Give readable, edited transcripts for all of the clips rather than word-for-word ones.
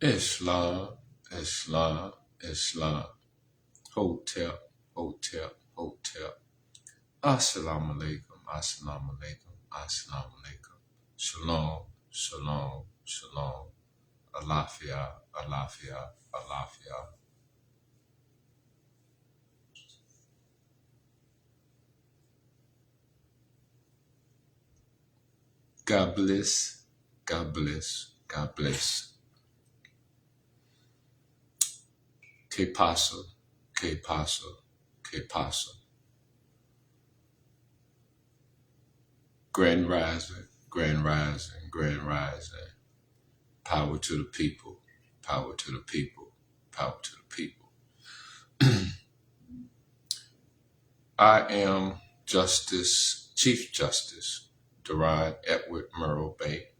Islam, Islam, Islam. Hotel, hotel, hotel. Assalamu alaikum, assalamu alaikum, assalamu alaikum. Shalom, shalom, shalom. Alafia, alafia, alafia. God bless, God bless, God bless. Que pasa, que pasa, que pasa. Grand rising, grand rising, grand rising. Power to the people, power to the people, power to the people. I am Justice, Chief Justice Durand Murrell Bey,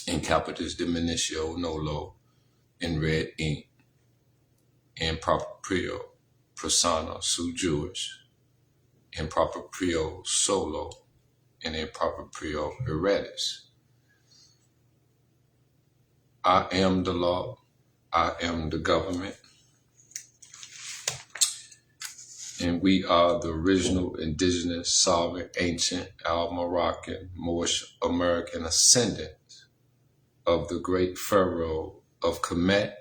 in Capitis Diminutio Nolo, in red ink, in proprio persona sui juris, in proprio solo, and in proprio heredis. I am the law, I am the government, and we are the original indigenous, sovereign, ancient, Al-Moroccan, Moorish American ascendants of the great pharaoh of Kemet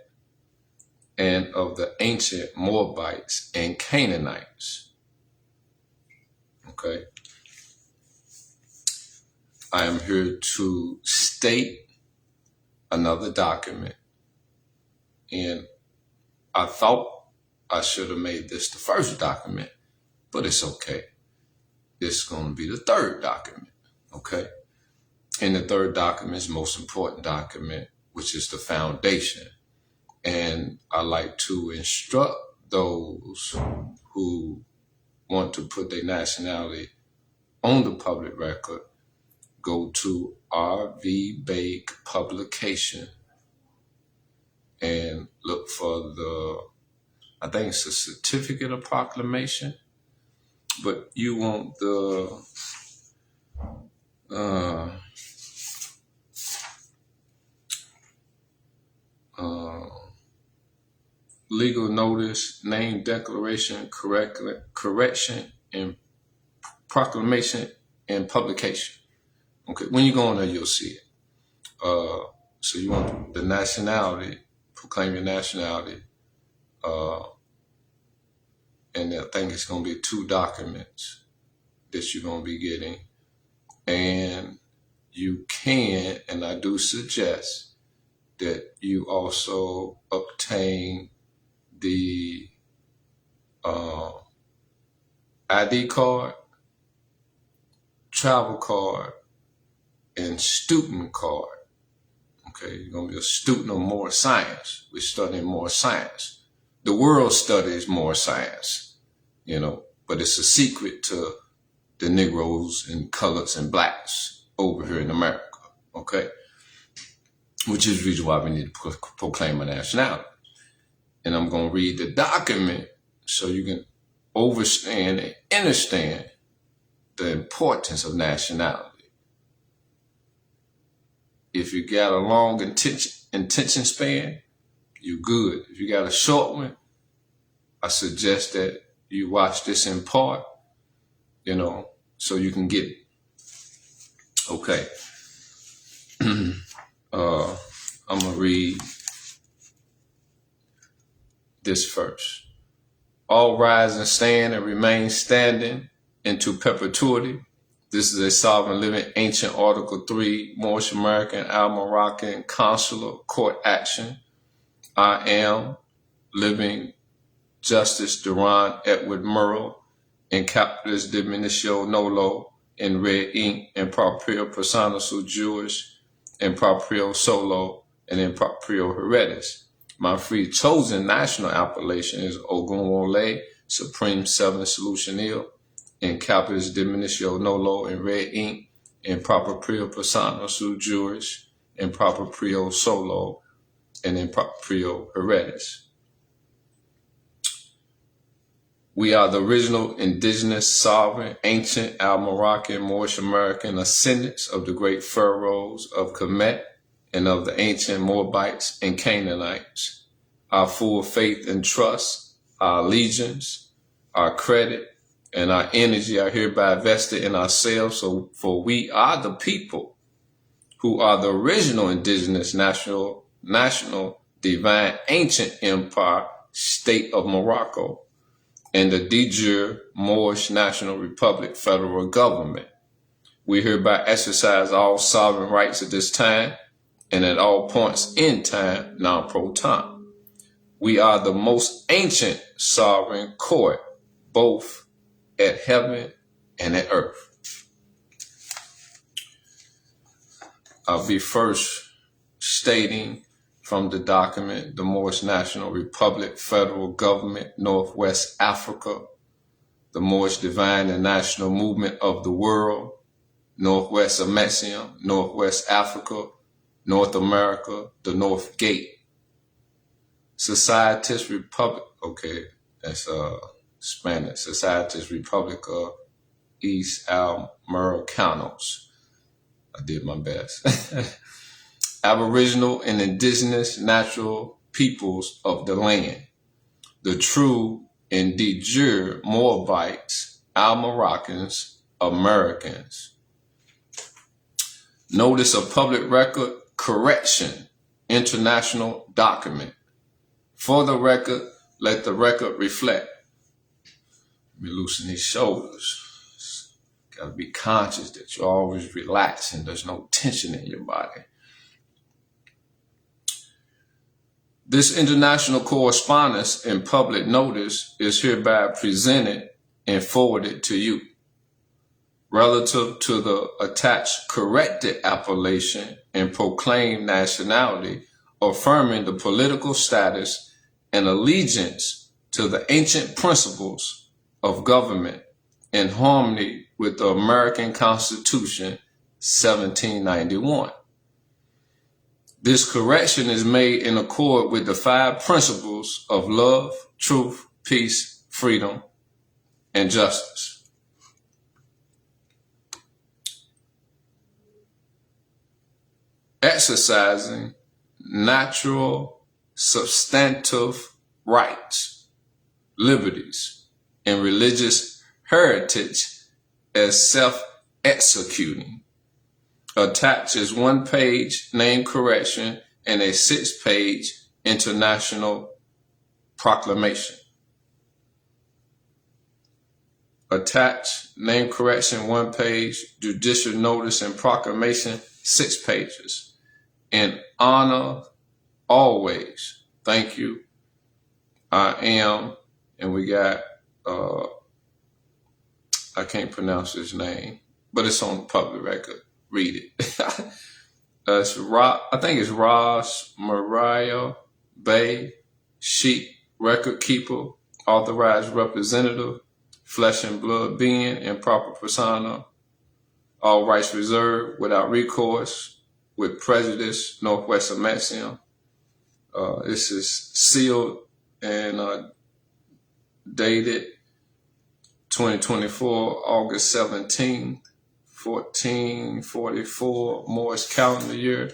and of the ancient Moabites and Canaanites. Okay. I am here to state another document, and I thought I should have made this the first document, but it's okay. It's going to be the third document, okay? And the third document is the most important document, which is the foundation. And I like to instruct those who want to put their nationality on the public record, go to R.V. Bey publication and look for the, I think it's a certificate of proclamation, but you want the legal notice, name declaration, correction, and proclamation and publication. Okay, when you go on there, you'll see it. So you want the nationality, proclaim your nationality, and I think it's going to be 2 documents that you're going to be getting. And you can, and I do suggest that you also obtain the ID card, travel card, and student card. Okay, you're going to be a student of more science. We're studying more science. The world studies more science, but it's a secret to the Negroes and coloreds and blacks over here in America, okay? Which is the reason why we need to proclaim a nationality. And I'm going to read the document so you can understand and understand the importance of nationality. If you got a long attention span, you're good. If you got a short one, I suggest that you watch this in part, so you can get it. Okay. I'm going to read this first. All rise and stand and remain standing into perpetuity. This is a sovereign living ancient Article 3 Moorish American Al-Moroccan consular court action. I am living Justice Durand Edward Murrell in Capitis Diminutio Nolo in red ink and proprio persona sui juris and proprio solo and in proprio heredis. My free chosen national appellation is Ogunwole Supreme Seven Solutionil in Capitis Diminutio Nolo in red ink in proprio persona sui juris and proprio solo and in proprio heredis. We are the original indigenous, sovereign, ancient, Al-Moroccan, Moorish American ascendants of the great pharaohs of Kemet and of the ancient Moabites and Canaanites. Our full faith and trust, our allegiance, our credit, and our energy are hereby vested in ourselves, for we are the people who are the original indigenous national divine ancient empire state of Morocco and the de jure Moorish National Republic federal government. We hereby exercise all sovereign rights at this time and at all points in time, non-pro time. We are the most ancient sovereign court, both at heaven and at earth. I'll be first stating from the document, the Moorish National Republic Federal Government, Northwest Africa, the Moorish Divine and National Movement of the World, Northwest Mexium, Northwest Africa, North America, the North Gate. Societas Republic, okay, that's Spanish, Societas Republica East Americanos. I did my best. Aboriginal and indigenous natural peoples of the land, the true and de jure Moabites, Al-Moroccans, Americans. Notice of public record correction, international document. For the record, let the record reflect. Let me loosen these shoulders. Gotta be conscious that you're always relaxed and there's no tension in your body. This international correspondence and public notice is hereby presented and forwarded to you. Relative to the attached corrected appellation and proclaimed nationality, affirming the political status and allegiance to the ancient principles of government in harmony with the American Constitution, 1791. This correction is made in accord with the 5 principles of love, truth, peace, freedom, and justice. Exercising natural substantive rights, liberties, and religious heritage as self-executing. Attached is 1-page name correction and a 6-page international proclamation. Attached name correction 1 page, judicial notice and proclamation 6 pages. In honor, always, thank you, I am, and we got, I can't pronounce his name, but it's on the public record. Read it. It's I think it's Murrell Bey, sheep record keeper, authorized representative, flesh and blood being, and proper persona, all rights reserved, without recourse, with prejudice, Northwest Mexium. This is sealed and dated 2024, August 17th. 1444 Moorish calendar year.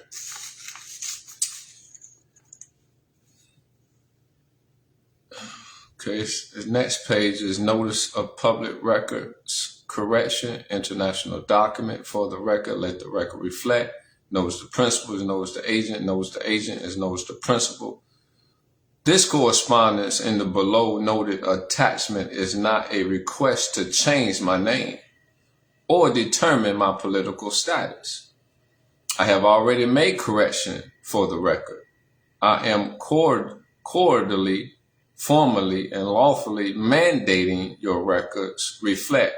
Okay, the next page is notice of public records correction, international document. For the record, let the record reflect. Notice the principal is notice the agent. Notice the agent is notice the principal. This correspondence in the below noted attachment is not a request to change my name or determine my political status. I have already made correction for the record. I am cordially, formally, and lawfully mandating your records reflect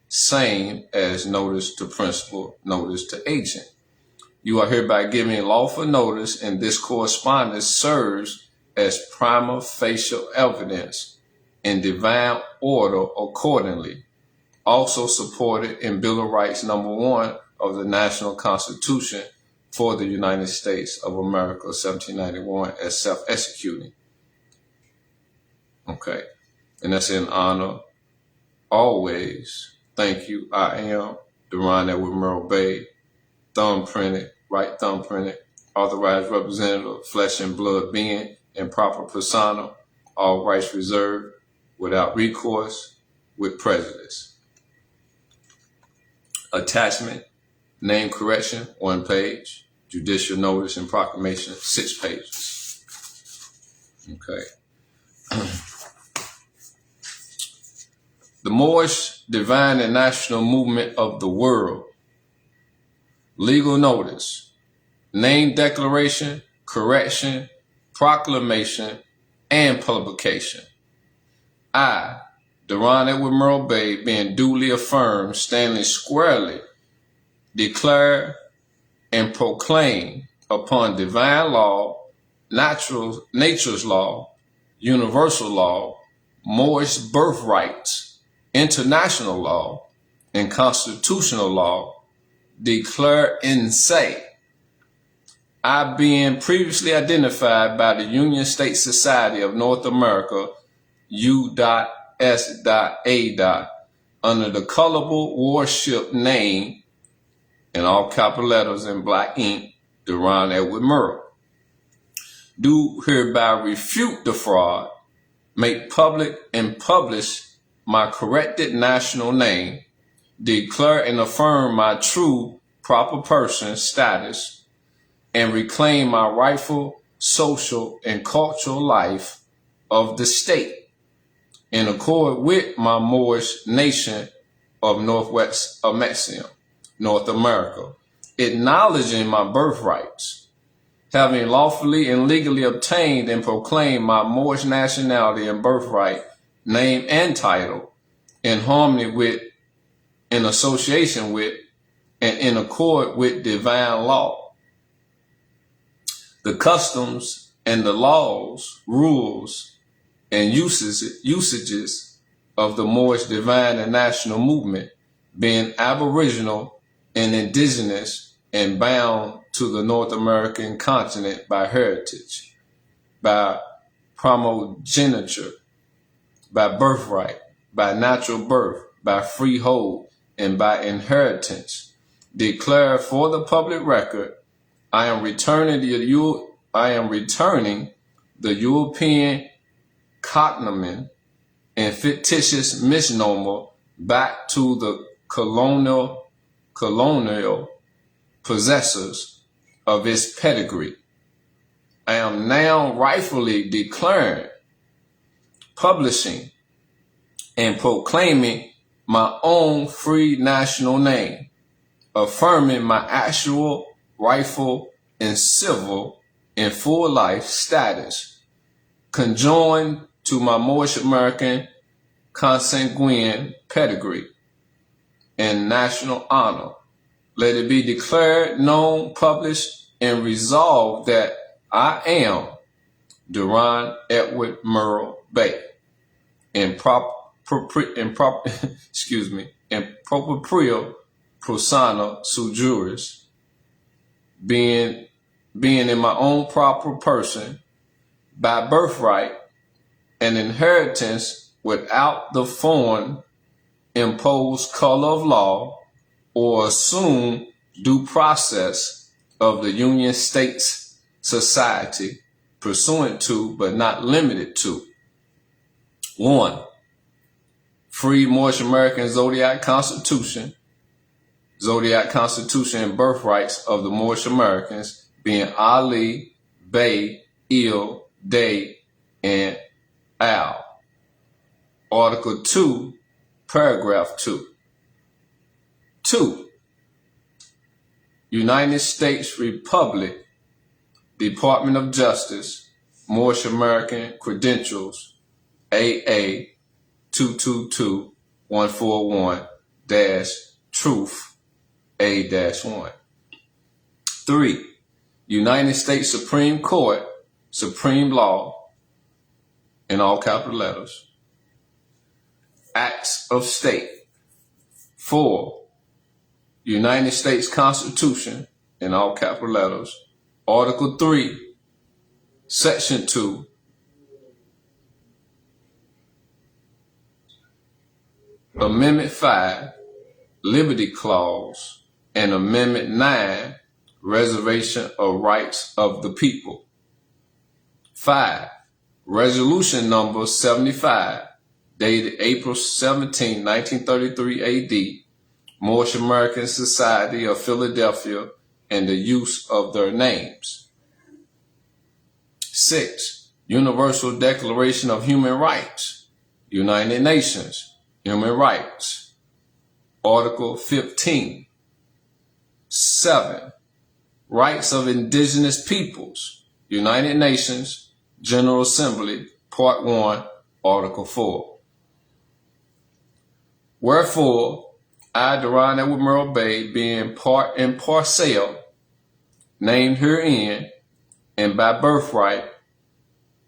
same as notice to principal, notice to agent. You are hereby giving lawful notice, and this correspondence serves as prima facie evidence in divine order accordingly. Also supported in Bill of Rights number 1 of the National Constitution for the United States of America, 1791, as self-executing. Okay, and that's in honor, always, thank you, I am, Durand with Murrell Bey, thumb printed, right thumb printed, authorized representative, flesh and blood being, and proper persona, all rights reserved, without recourse, with prejudice. Attachment, name correction, 1 page. Judicial notice and proclamation, 6 pages. Okay. The Moorish divine and national movement of the world. Legal notice, name declaration, correction, proclamation, and publication. I, Durand Murrell Bey, being duly affirmed, standing squarely, declare and proclaim upon divine law, nature's law, universal law, Moorish birthrights, international law, and constitutional law, declare and say, I, being previously identified by the Union State Society of North America, U.S.A. under the colorable warship name, in all capital letters in black ink, Durand Edward Murrell, do hereby refute the fraud, make public and publish my corrected national name, declare and affirm my true proper person status, and reclaim my rightful social and cultural life of the state in accord with my Moorish nation of Northwest of Mexico, North America, acknowledging my birthrights, having lawfully and legally obtained and proclaimed my Moorish nationality and birthright, name and title, in harmony with, in association with, and in accord with divine law. The customs and the laws, rules, and usages of the Moorish divine and national movement, being aboriginal and indigenous and bound to the North American continent by heritage, by primogeniture, by birthright, by natural birth, by freehold, and by inheritance, declare for the public record, I am returning the European cognomen and fictitious misnomer back to the colonial possessors of its pedigree. I am now rightfully declaring, publishing, and proclaiming my own free national name, affirming my actual, rightful, and civil and full life status, conjoined to my Moorish American consanguine pedigree and national honor. Let it be declared, known, published, and resolved that I am Durand Edward Murrell Bey, in proprio persona sui juris, being in my own proper person, by birthright and inheritance, without the foreign imposed color of law or assumed due process of the Union States Society, pursuant to but not limited to 1. Free Moorish American Zodiac Constitution and birthrights of the Moorish Americans, being Ali, Bey, Il, Day, and Al. Article 2, Paragraph 2. 2. United States Republic, Department of Justice, Moorish American Credentials, AA 222141-Truth A-1. 3. United States Supreme Court, Supreme Law, in all capital letters. Acts of State. 4. United States Constitution, in all capital letters. Article 3, Section 2, Amendment 5, Liberty Clause, and Amendment 9, Reservation of Rights of the People. 5. Resolution number 75, dated April 17, 1933 AD, Moorish American Society of Philadelphia, and the use of their names. 6. Universal Declaration of Human Rights, United Nations, Human Rights, Article 15. 7. Rights of Indigenous Peoples, United Nations, General Assembly, Part 1, Article 4. Wherefore, I, Durand with Murrell Bey, being part and parcel, named herein, and by birthright,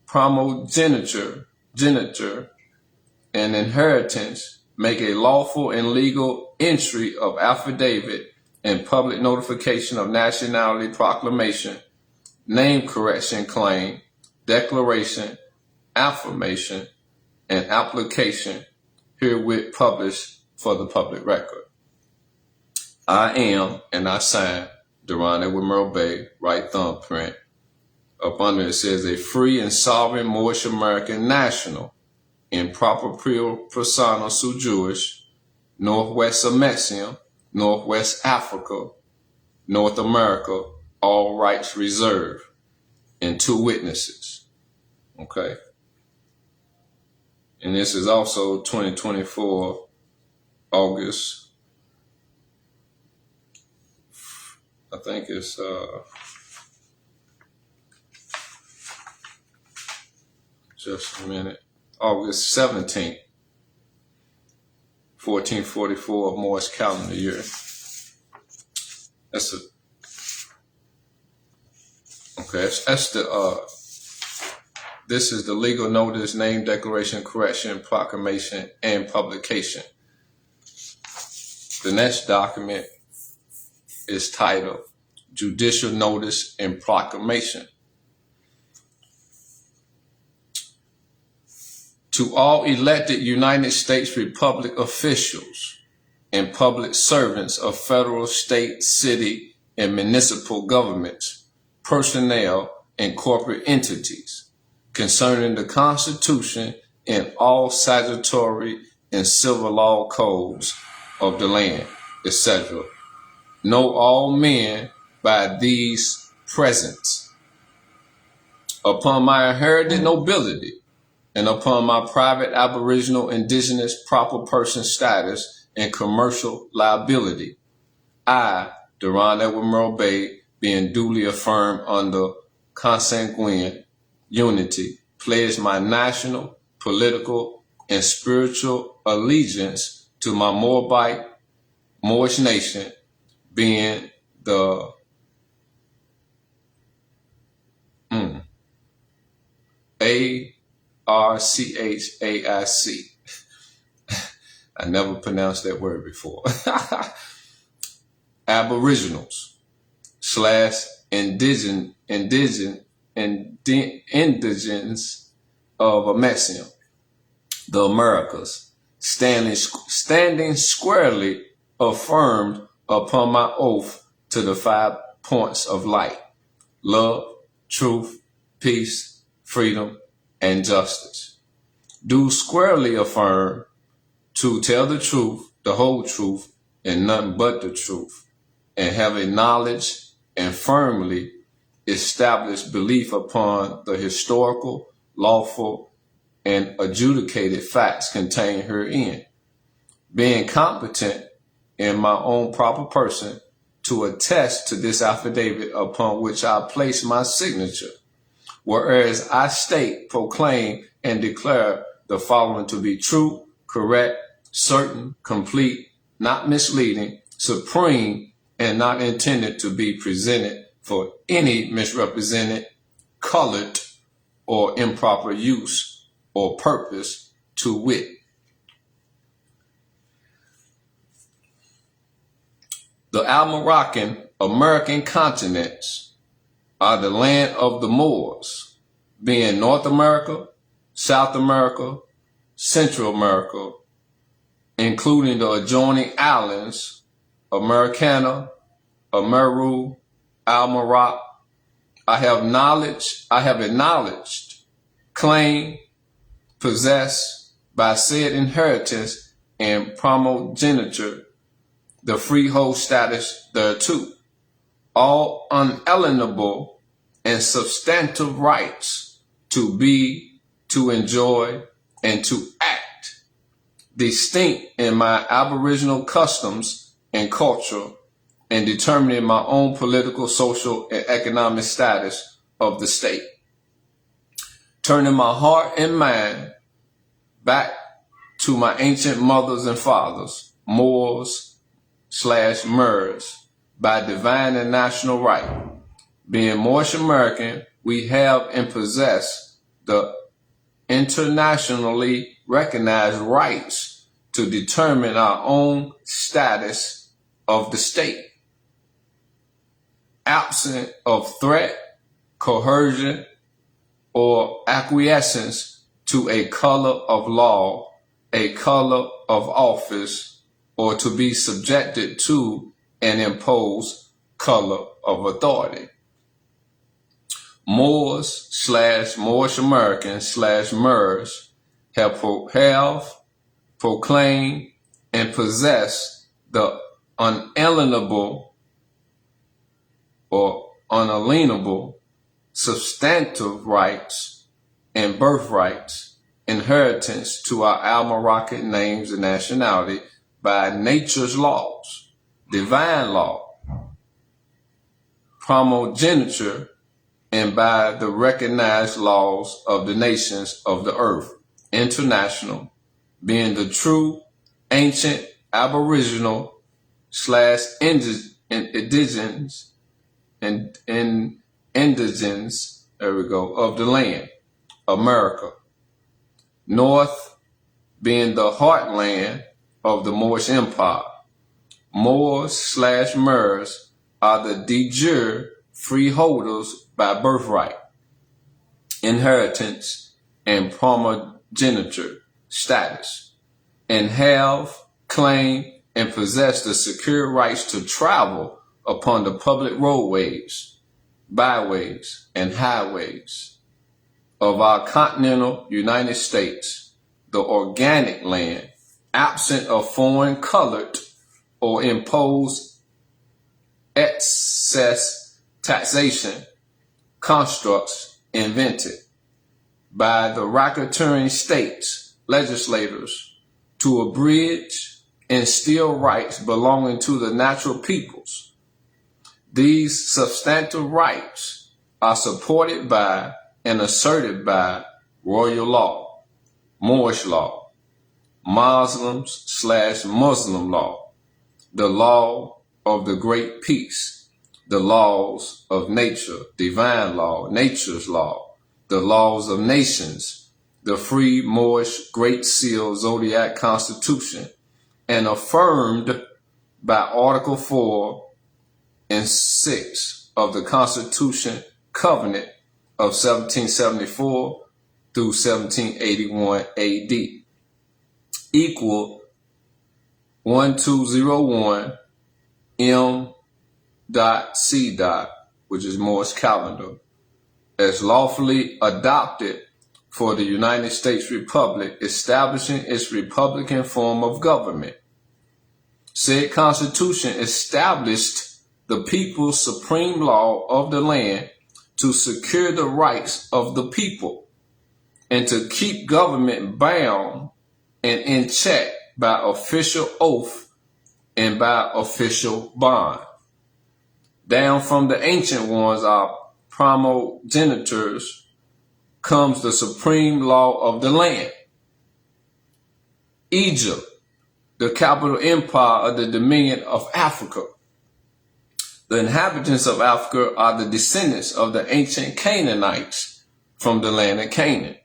primogeniture, and inheritance, make a lawful and legal entry of affidavit and public notification of nationality proclamation, name correction claim, declaration, affirmation, and application herewith published for the public record. I am, and I sign, Durand with Murrell Bey, right thumbprint. Up under it says a free and sovereign Moorish American national, in proper persona sui juris, Northwest Mexium, Northwest Africa, North America, all rights reserved, and 2 witnesses. Okay. And this is also 2024, August. I think it's just a minute. August 17th, 1444 of Moorish calendar year. That's this is the legal notice, name, declaration, correction, proclamation, and publication. The next document is titled Judicial Notice and Proclamation. To all elected United States Republic officials and public servants of federal, state, city, and municipal governments, personnel, and corporate entities, concerning the Constitution and all statutory and civil law codes of the land, etc. Know all men by these presents. Upon my inherited nobility, and upon my private aboriginal indigenous proper person status and commercial liability, I, Durand Edward Murrell Bey, being duly affirmed under consanguine unity, pledge my national, political, and spiritual allegiance to my Moorish nation, being the ARCHAIC. I never pronounced that word before. Aboriginals / indigens of Mexium, the Americas, standing squarely affirmed upon my oath to the 5 points of light: love, truth, peace, freedom, and justice. Do squarely affirm to tell the truth, the whole truth, and nothing but the truth, and have a knowledge and firmly established belief upon the historical, lawful, and adjudicated facts contained herein, being competent in my own proper person to attest to this affidavit upon which I place my signature, whereas I state, proclaim, and declare the following to be true, correct, certain, complete, not misleading, supreme, and not intended to be presented for any misrepresented, colored, or improper use or purpose, to wit: the Almoroccan American continents are the land of the Moors, being North America, South America, Central America, including the adjoining islands, Americana, Amaru, Al-Marak, I have acknowledged, claimed, possessed by said inheritance and primogeniture, the freehold status thereto, all unalienable and substantive rights to be, to enjoy, and to act, distinct in my aboriginal customs and culture, and determining my own political, social, and economic status of the state. Turning my heart and mind back to my ancient mothers and fathers, Moors/Murs, by divine and national right. Being Moorish American, we have and possess the internationally recognized rights to determine our own status of the state, absent of threat, coercion, or acquiescence to a color of law, a color of office, or to be subjected to an imposed color of authority. Moors/Moorish Americans/Murs have proclaimed and possessed the unalienable or unalienable substantive rights and birthrights, inheritance to our Al-Maraki names and nationality by nature's laws, divine law, primogeniture, and by the recognized laws of the nations of the earth, international, being the true ancient aboriginal/indigens of the land, America. North being the heartland of the Moorish Empire. Moors/Murs are the de jure freeholders by birthright, inheritance, and primogeniture status, and have, claimed, and possess the secure rights to travel upon the public roadways, byways, and highways of our continental United States, the organic land, absent of foreign colored or imposed excess taxation constructs invented by the racketeering states legislators to abridge and steal rights belonging to the natural peoples. These substantive rights are supported by and asserted by royal law, Moorish law, Muslims/Muslim law, the law of the great peace, the laws of nature, divine law, nature's law, the laws of nations, the free Moorish Great Seal Zodiac Constitution, and affirmed by Article 4 and 6 of the Constitution Covenant of 1774 through 1781 AD, equal 1201 M.C. which is Moorish calendar, as lawfully adopted for the United States Republic, establishing its republican form of government. Said Constitution established the people's supreme law of the land to secure the rights of the people and to keep government bound and in check by official oath and by official bond. Down from the ancient ones, our primogenitors, comes the supreme law of the land. Egypt, the capital empire of the dominion of Africa. The inhabitants of Africa are the descendants of the ancient Canaanites from the land of Canaan.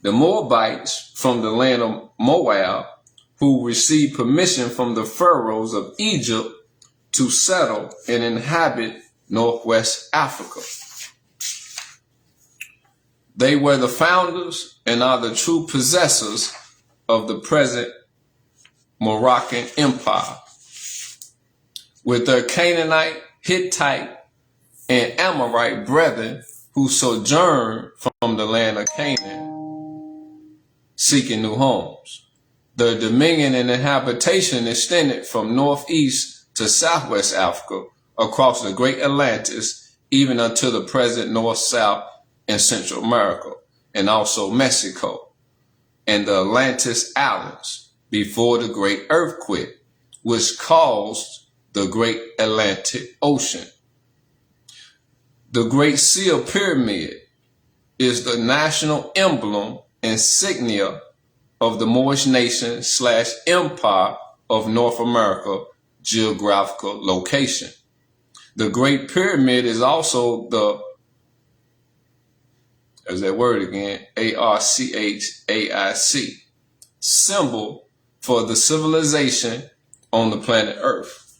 The Moabites from the land of Moab, who received permission from the pharaohs of Egypt to settle and inhabit Northwest Africa. They were the founders and are the true possessors of the present Moroccan Empire, with their Canaanite, Hittite, and Amorite brethren who sojourn from the land of Canaan, seeking new homes. The dominion and habitation extended from northeast to southwest Africa, across the great Atlantis, even unto the present north, south, and Central America, and also Mexico, and the Atlantis Islands, before the great earthquake, which caused the great Atlantic Ocean. The Great Seal Pyramid is the national emblem, insignia of the Moorish nation / empire of North America geographical location. The Great Pyramid is also the, there's that word again, Archaic, symbol for the civilization on the planet Earth.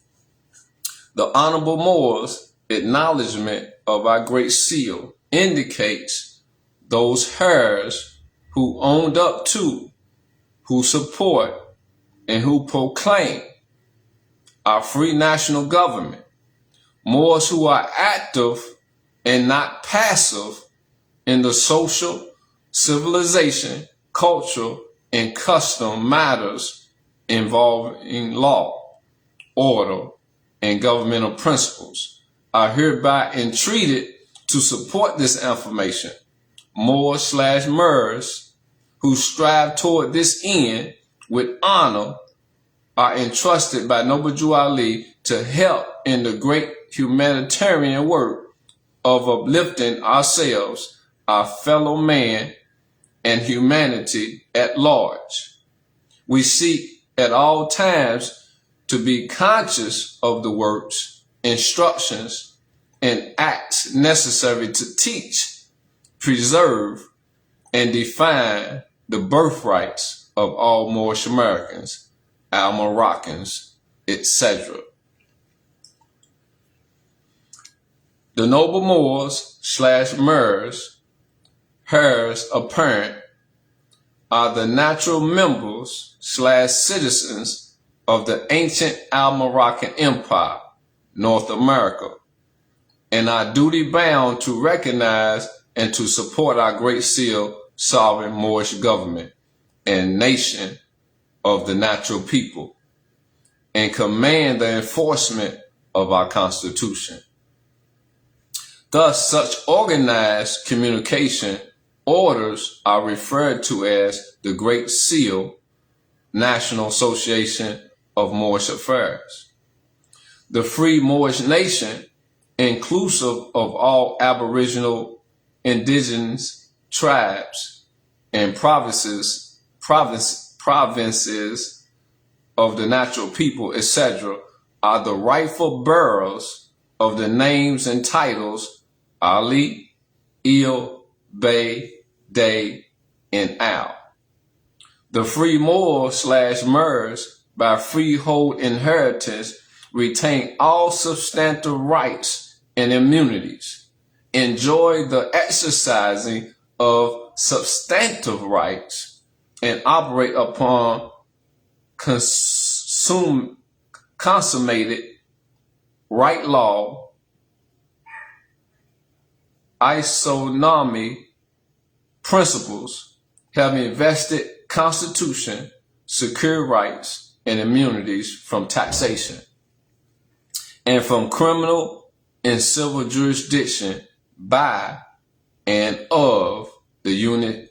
The Honorable Moors' acknowledgement of our Great Seal indicates those heirs who owned up to, who support, and who proclaim our free national government. Moors who are active and not passive in the social, civilization, culture, and custom matters involving law, order, and governmental principles are hereby entreated to support this information. Moors / Murs who strive toward this end with honor are entrusted by Noble Drew Ali to help in the great humanitarian work of uplifting ourselves, our fellow man, and humanity at large. We seek at all times to be conscious of the works, instructions, and acts necessary to teach, preserve, and define the birthrights of all Moorish Americans, our Moroccans, etc. The noble Moors / Murs, heirs apparent, are the natural members / citizens of the ancient Al-Moroccan Empire, North America, and are duty bound to recognize and to support our Great Seal sovereign Moorish government and nation of the natural people, and command the enforcement of our Constitution. Thus, such organized communication orders are referred to as the Great Seal, National Association of Moorish Affairs. The Free Moorish Nation, inclusive of all Aboriginal, indigenous tribes, and provinces of the natural people, etc., are the rightful bearers of the names and titles Ali, Il, Bey, Day, and Al. The free Moors / Murs, by freehold inheritance, retain all substantive rights and immunities, enjoy the exercising of substantive rights, and operate upon consummated right law, isonomy principles, having vested constitution, secure rights and immunities from taxation, and from criminal and civil jurisdiction by and of the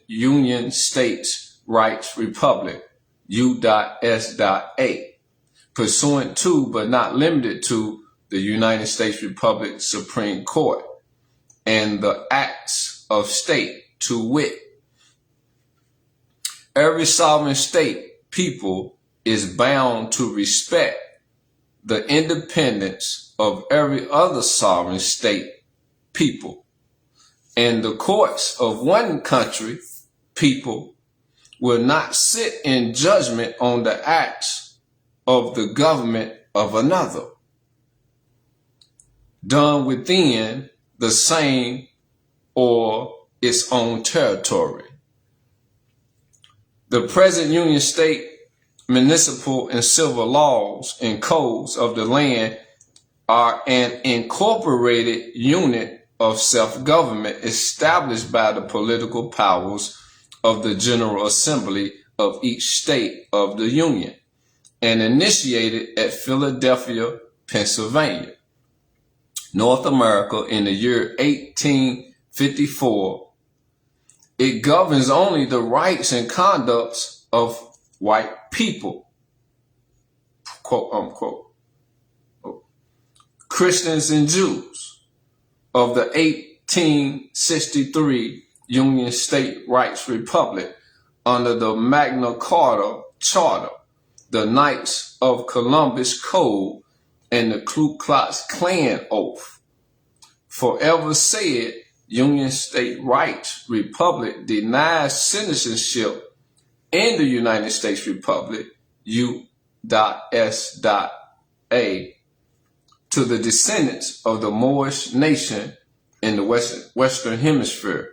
Union States Rights Republic, U.S.A., pursuant to but not limited to the United States Republic Supreme Court and the acts of state, to wit, every sovereign state people is bound to respect the independence of every other sovereign state people, and the courts of one country people will not sit in judgment on the acts of the government of another, done within the same or its own territory. The present Union State municipal and civil laws and codes of the land are an incorporated unit of self-government established by the political powers of the General Assembly of each state of the Union and initiated at Philadelphia, Pennsylvania, North America in the year 1854. It governs only the rights and conducts of white people, quote unquote, Christians and Jews of the 1863 Union State Rights Republic under the Magna Carta Charter, the Knights of Columbus Code, and the Ku Klux Klan Oath. Forever said Union State Rights Republic denies citizenship in the United States Republic, U.S.A., to the descendants of the Moorish nation in the Western Hemisphere,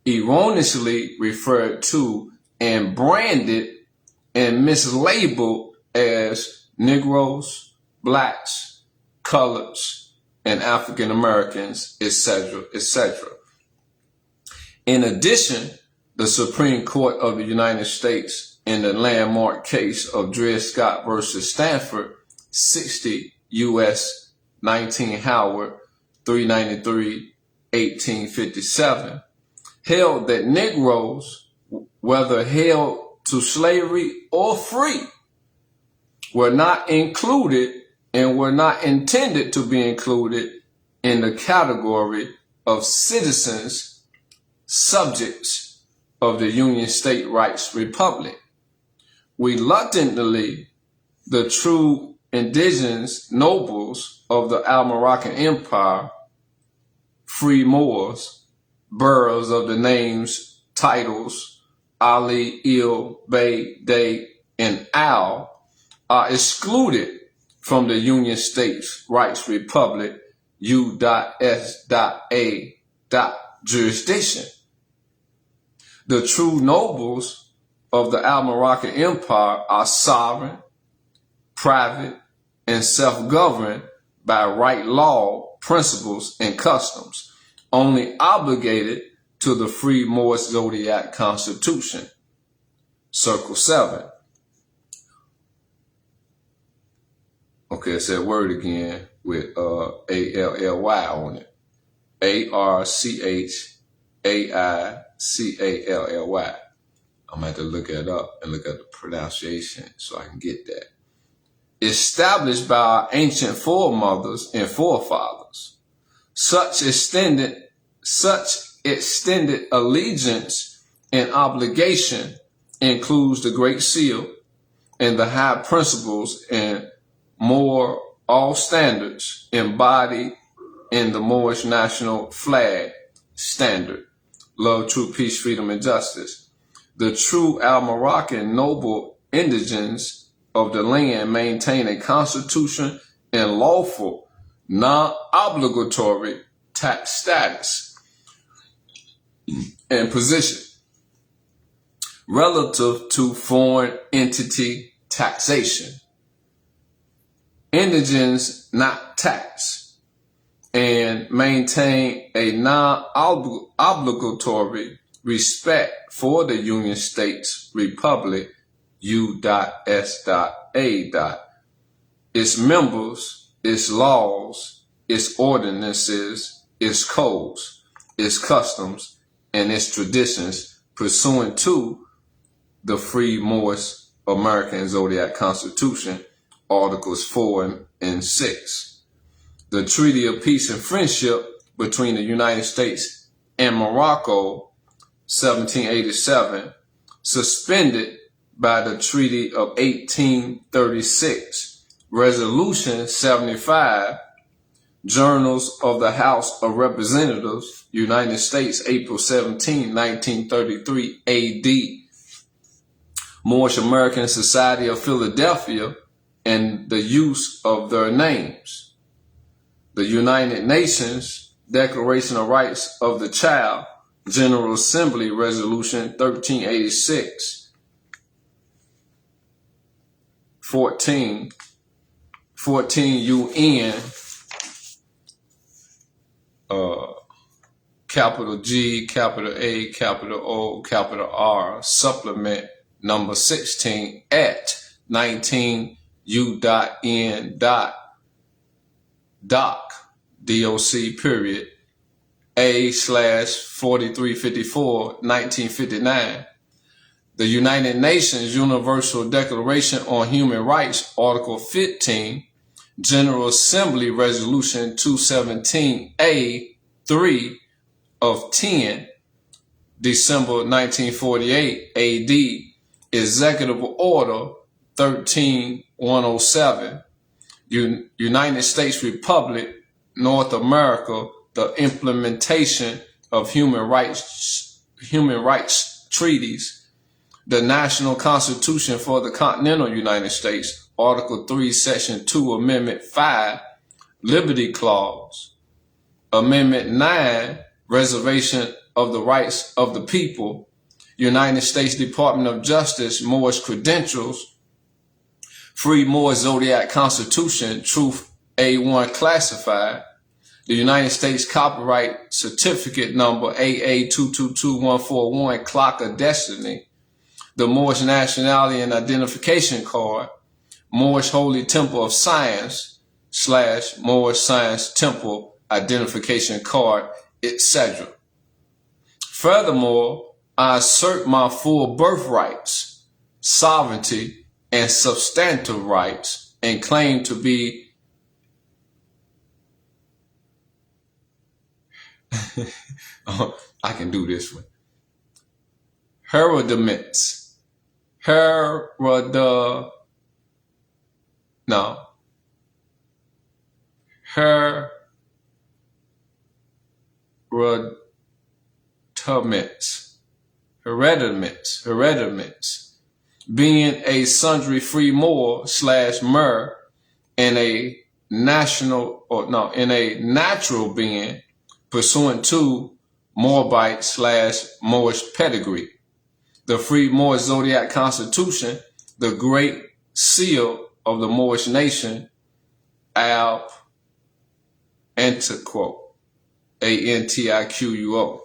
erroneously referred to and branded and mislabeled as Negroes, Blacks, Coloreds, and African Americans, etc., etc. In addition, the Supreme Court of the United States in the landmark case of Dred Scott versus Stanford, 60 U.S. 19 Howard 393, 1857, held that Negroes, whether held to slavery or free, were not included and were not intended to be included in the category of citizens, subjects of the Union State Rights Republic. Reluctantly, the true indigenous nobles of the Almoroccan Empire, free Moors, bearers of the names, titles, Ali, Il, Bey, Dey, and Al, are excluded from the Union States Rights Republic U.S.A. jurisdiction. The true nobles of the Almoroccan Empire are sovereign, private, and self-governed by right law, principles, and customs, only obligated to the free Moorish Zodiac Constitution. Circle 7. Okay, it's that word again with A-L-L-Y on it. A-R-C-H-A-I-C-A-L-L-Y. I'm going to have to look it up and look at the pronunciation so I can get that. Established by our ancient foremothers and forefathers. Such extended allegiance and obligation includes the Great Seal and the high principles and all standards embodied in the Moorish national flag standard: love, truth, peace, freedom, and justice. The true Almoroccan noble indigents of the land maintain a constitution and lawful, non-obligatory tax status and position relative to foreign entity taxation. Indigents not taxed and maintain a non-obligatory respect for the Union States Republic U.S.A., its members, its laws, its ordinances, its codes, its customs, and its traditions pursuant to the free Moorish American Zodiac Constitution, Articles 4 and 6. The Treaty of Peace and Friendship between the United States and Morocco, 1787, suspended by the Treaty of 1836, Resolution 75, Journals of the House of Representatives, United States, April 17, 1933 A.D., Moorish American Society of Philadelphia, and the use of their names. The United Nations Declaration of Rights of the Child, General Assembly Resolution 1386, 14 UN capital G, capital A, capital O, capital R, supplement number 16 at 19 U.N. doc, DOC period, A/4354, 1959. The United Nations Universal Declaration on Human Rights, Article 15, General Assembly Resolution 217A3 of 10, December 1948, AD, Executive Order 13107, United States Republic, North America, the implementation of human rights treaties, the National Constitution for the Continental United States, Article 3, Section 2, Amendment 5, Liberty Clause, Amendment 9, Reservation of the Rights of the People, United States Department of Justice, Moore's Credentials, Free Moore Zodiac Constitution, Truth A1 Classified, the United States Copyright Certificate Number AA222141, Clock of Destiny, the Moorish Nationality and Identification Card, Moorish Holy Temple of Science / Moorish Science Temple Identification Card, etc. Furthermore, I assert my full birthrights, sovereignty, and substantive rights, and claim to be I can do this one. Heredaments. Heredaments. Being a sundry free Moor / Mer in a natural being pursuant to Moabite / Moorish pedigree. The Free Moor Zodiac Constitution, the Great Seal of the Moorish Nation, Ab Antiquo, Antiquo.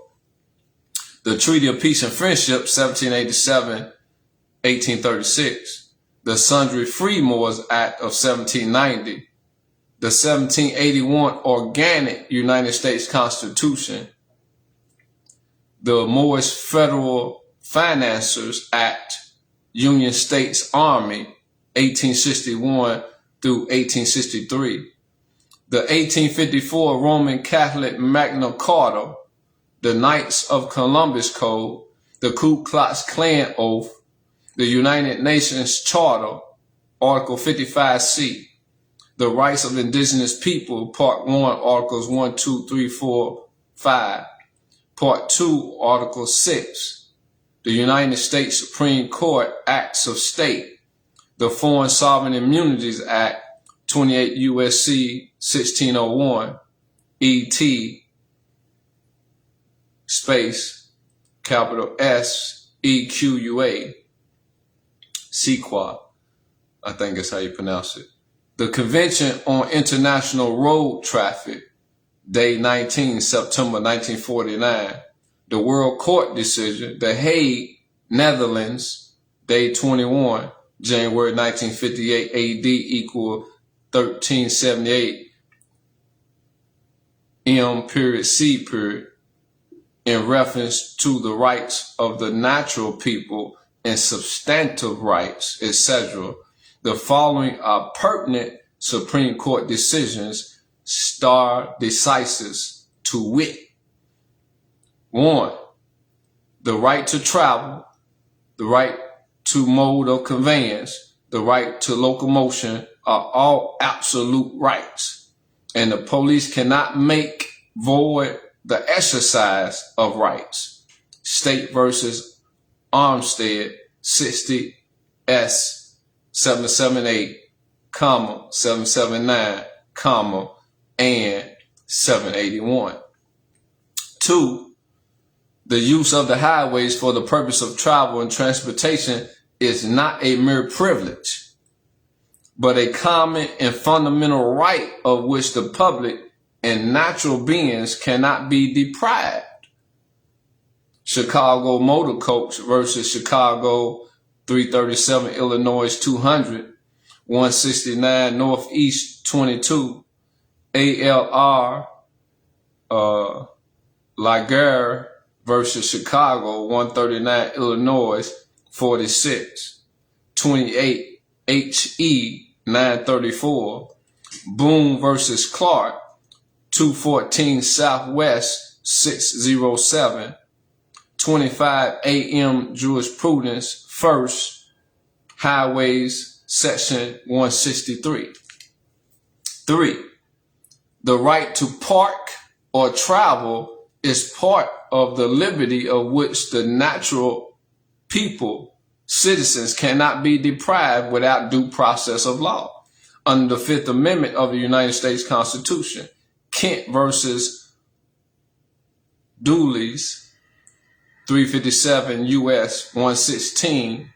The Treaty of Peace and Friendship, 1787-1836. The Sundry Free Moors Act of 1790. The 1781 Organic United States Constitution. The Moorish Federal Financiers Act, Union States Army, 1861 through 1863. The 1854 Roman Catholic Magna Carta, the Knights of Columbus Code, the Ku Klux Klan Oath, the United Nations Charter, Article 55C, the Rights of Indigenous People, Part 1, Articles 1, 2, 3, 4, 5, Part 2, Article 6, the United States Supreme Court Acts of State, the Foreign Sovereign Immunities Act, 28 U.S.C. 1601, E.T. space, capital S, E-Q-U-A, Sequat, I think that's how you pronounce it. The Convention on International Road Traffic, Day 19, September 1949. The World Court Decision, The Hague, Netherlands, Day 21, January 1958, AD equal 1378, M.C. in reference to the rights of the natural people and substantive rights, etc. The following are pertinent Supreme Court decisions, stare decisis, to wit. 1. The right to travel, the right to mode of conveyance, the right to locomotion are all absolute rights, and the police cannot make void the exercise of rights. State versus Armstead, 60 S 778, 779, and 781. 2. The use of the highways for the purpose of travel and transportation is not a mere privilege, but a common and fundamental right of which the public and natural beings cannot be deprived. Chicago Motor Coach versus Chicago 337 Illinois 200, 169 Northeast 22, ALR Laguerre versus Chicago 139 Illinois 46, 28 HE 934, Boone versus Clark 214 Southwest 607, 25 AM Jurisprudence First Highways Section 163. 3. The right to park or travel is part of the liberty of which the natural people, citizens, cannot be deprived without due process of law. Under the Fifth Amendment of the United States Constitution, Kent versus Dooley's 357 U.S. 116,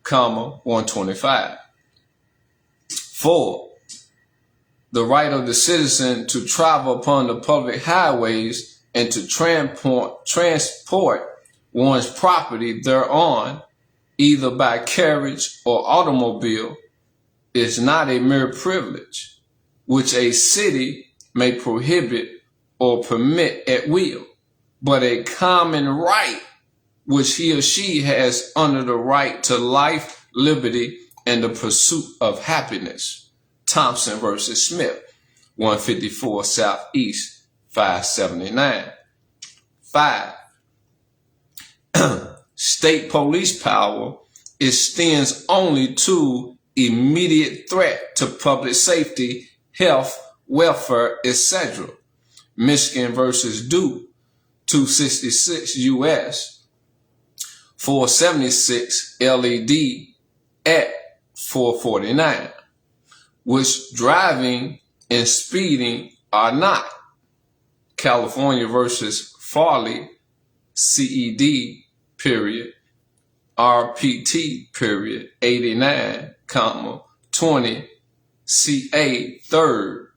125. 4. The right of the citizen to travel upon the public highways and to transport one's property thereon, either by carriage or automobile, is not a mere privilege, which a city may prohibit or permit at will, but a common right which he or she has under the right to life, liberty, and the pursuit of happiness. Thompson versus Smith, 154 Southeast 579. 5. State police power extends only to immediate threat to public safety, health, welfare, etc. Michigan versus Duke, 266 U.S. 476 LED at 449, which driving and speeding are not. California versus Farley, CED, period, RPT, period, 89, 20, CA, 3rd,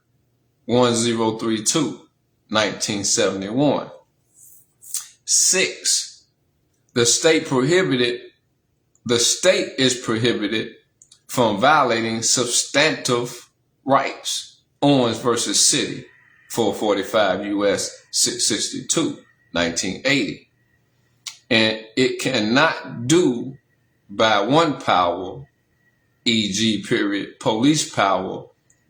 1032, 1971. 6. The state is prohibited from violating substantive rights. Owens versus City, 445 U.S. 662, 1980. And it cannot do by one power, e.g., period, police power,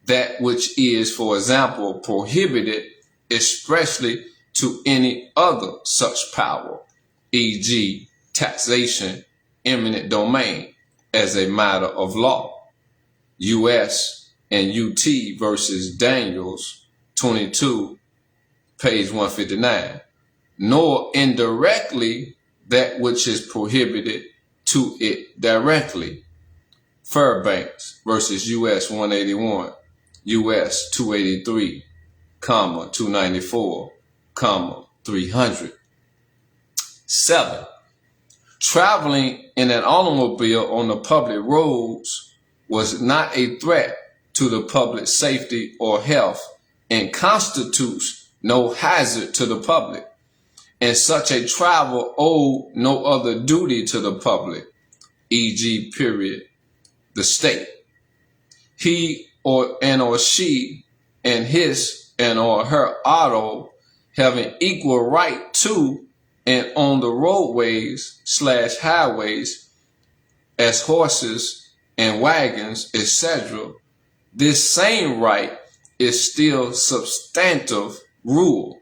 that which is, for example, prohibited expressly to any other such power, e.g., taxation, eminent domain, as a matter of law. U.S. and UT versus Daniels, 22, page 159. Nor indirectly that which is prohibited to it directly. Fairbanks versus U.S. 181, U.S. 283, 294, 300. 7. Traveling in an automobile on the public roads was not a threat to the public safety or health and constitutes no hazard to the public. And such a travel owed no other duty to the public, e.g., period, the state. He or she and his and or her auto have an equal right to and on the roadways / highways as horses and wagons, etc. This same right is still substantive rule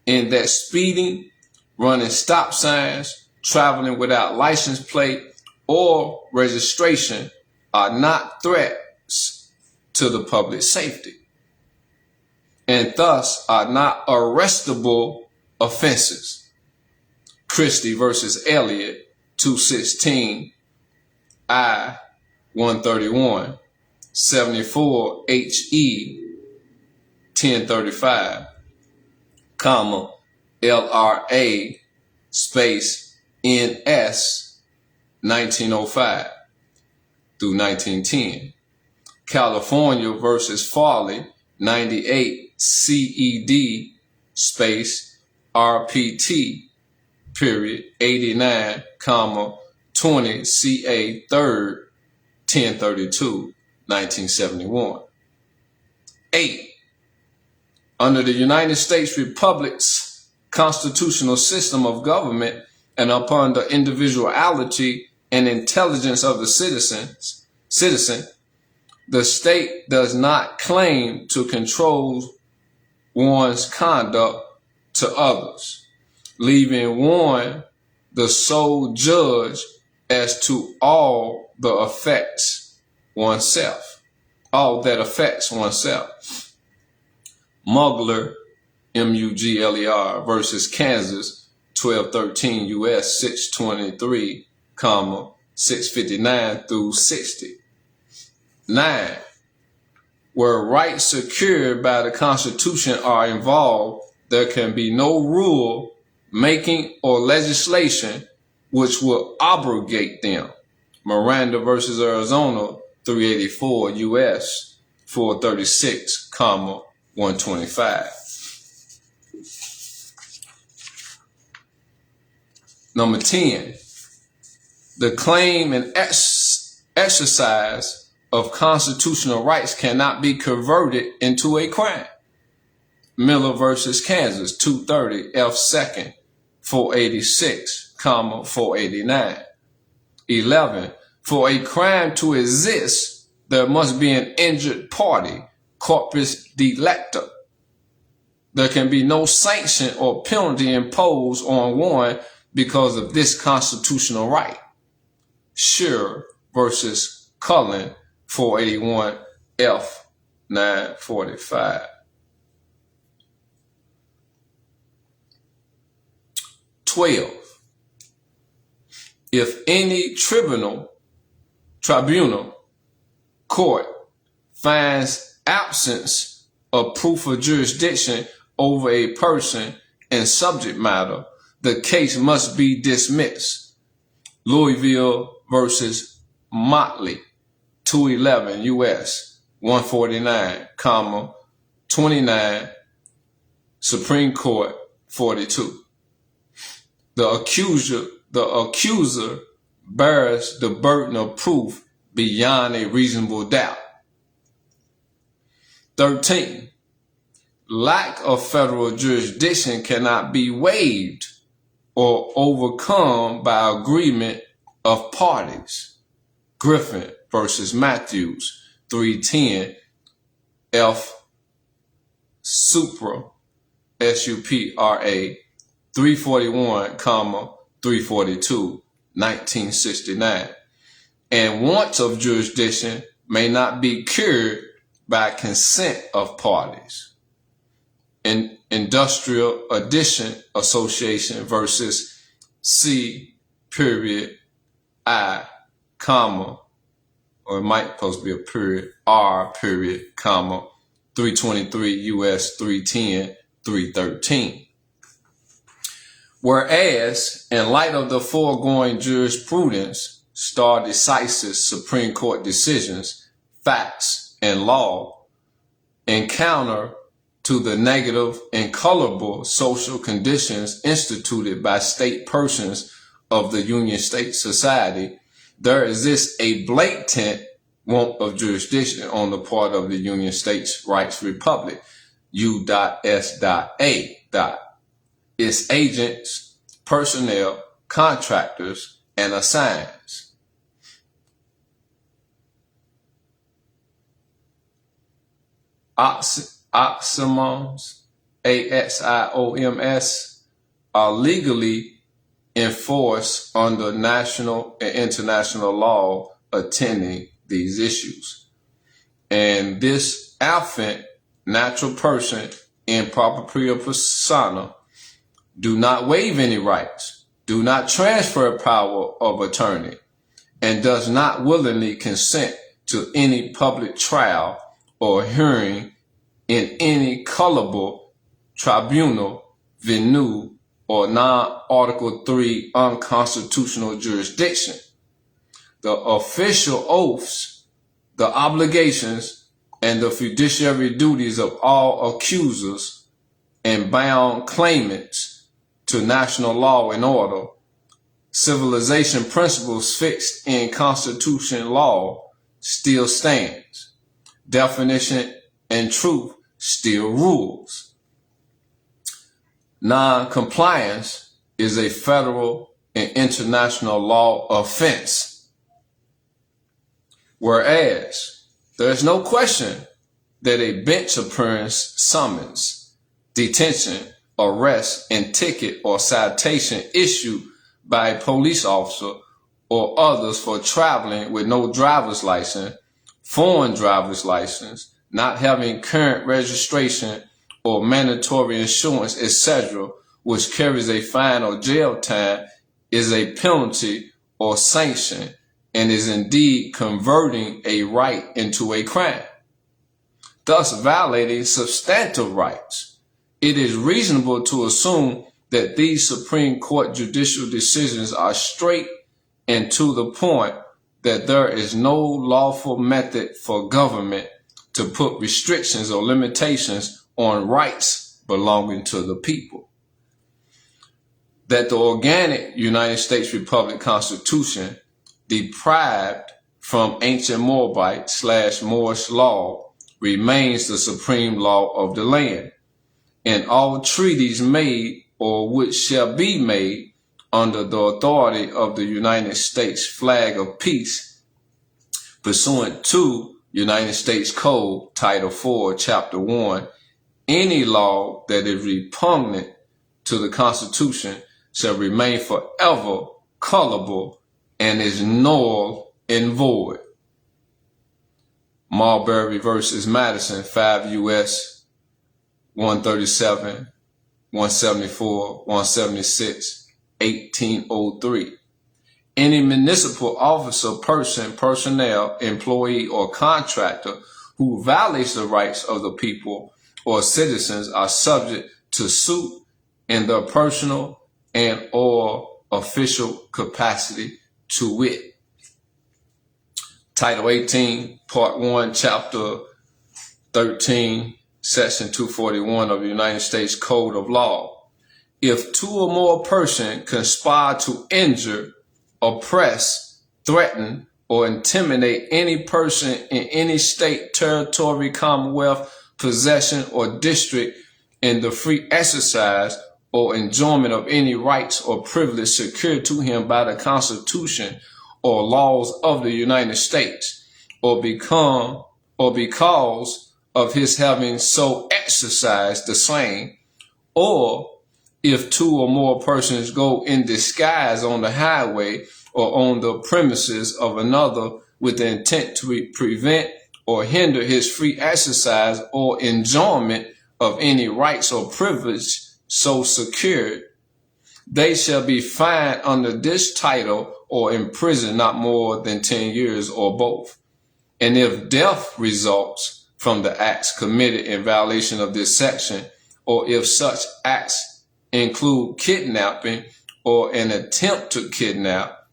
in that speeding, running stop signs, traveling without license plate or registration are not threats to the public safety and thus are not arrestable offenses. Christie versus Elliott, 216 I 131, 74 HE 1035, LRA space NS 1905 through 1910. California versus Farley, 98 CED space RPT period 89 comma 20 CA 3rd 1032 1971. 8. Under the United States Republic's constitutional system of government and upon the individuality and intelligence of the citizen, the state does not claim to control one's conduct to others, leaving one the sole judge as to all that affects oneself. Mugler, Mugler versus Kansas, 1213 U.S. 623, 659 through 60. 9. Where rights secured by the Constitution are involved, there can be no rule making or legislation which will abrogate them. Miranda versus Arizona, 384 U.S. 436, 125. Number 10. The claim and exercise of constitutional rights cannot be converted into a crime. Miller versus Kansas, 230 F. 2nd, 486, 489. 11. For a crime to exist, there must be an injured party, corpus delicti. There can be no sanction or penalty imposed on one because of this constitutional right. Shearer versus Cullen, 481 F. 945. 12. If any tribunal, court finds absence of proof of jurisdiction over a person and subject matter, the case must be dismissed. Louisville versus Motley, 211 U.S. 149, 29, Supreme Court 42. The accuser bears the burden of proof beyond a reasonable doubt. 13. Lack of federal jurisdiction cannot be waived or overcome by agreement of parties. Griffin versus Matthews, 310 F. Supra, S-U-P-R-A, 341, 342, 1969. And want of jurisdiction may not be cured by consent of parties. In Industrial Addition Association versus C period I, comma, or it might supposed to be a period, R period, comma, 323 U.S. 310, 313. Whereas, in light of the foregoing jurisprudence, stare decisis Supreme Court decisions, facts, and law, encounter to the negative and colorable social conditions instituted by state persons of the Union State Society, there exists a blatant want of jurisdiction on the part of the Union States Rights Republic, U.S.A. Its agents, personnel, contractors, and assigns. Axioms, AXIOMS, are legally enforced under national and international law attending these issues. And this affluent natural person in propria persona do not waive any rights, do not transfer power of attorney, and does not willingly consent to any public trial or hearing in any colorable tribunal, venue, or non-Article 3 unconstitutional jurisdiction. The official oaths, the obligations, and the fiduciary duties of all accusers and bound claimants to national law and order, civilization principles fixed in Constitution law still stands. Definition and truth still rules. Non-compliance is a federal and international law offense. Whereas there is no question that a bench appearance, summons, detention, arrest, and ticket or citation issued by a police officer or others for traveling with no driver's license, foreign driver's license, not having current registration or mandatory insurance, etc., which carries a fine or jail time, is a penalty or sanction and is indeed converting a right into a crime, thus violating substantive rights. It is reasonable to assume that these Supreme Court judicial decisions are straight and to the point, that there is no lawful method for government to put restrictions or limitations on rights belonging to the people. That the organic United States Republic Constitution, deprived from ancient Moabite/Moorish law, remains the supreme law of the land, and all treaties made or which shall be made under the authority of the United States flag of peace, pursuant to United States Code, Title 4, Chapter 1, any law that is repugnant to the Constitution shall remain forever colorable and is null and void. Marbury versus Madison, 5 U.S. 137, 174, 176, 1803. Any municipal officer, person, personnel, employee, or contractor who violates the rights of the people or citizens are subject to suit in their personal and or official capacity, to wit. Title 18, Part 1, Chapter 13, Section 241 of the United States Code of Law. If two or more persons conspire to injure, oppress, threaten, or intimidate any person in any state, territory, commonwealth, possession, or district in the free exercise or enjoyment of any rights or privilege secured to him by the Constitution or laws of the United States, or because of his having so exercised the same, or if two or more persons go in disguise on the highway or on the premises of another with the intent to prevent or hinder his free exercise or enjoyment of any rights or privilege so secured, they shall be fined under this title or imprisoned not more than 10 years or both. And if death results from the acts committed in violation of this section, or if such acts include kidnapping or an attempt to kidnap,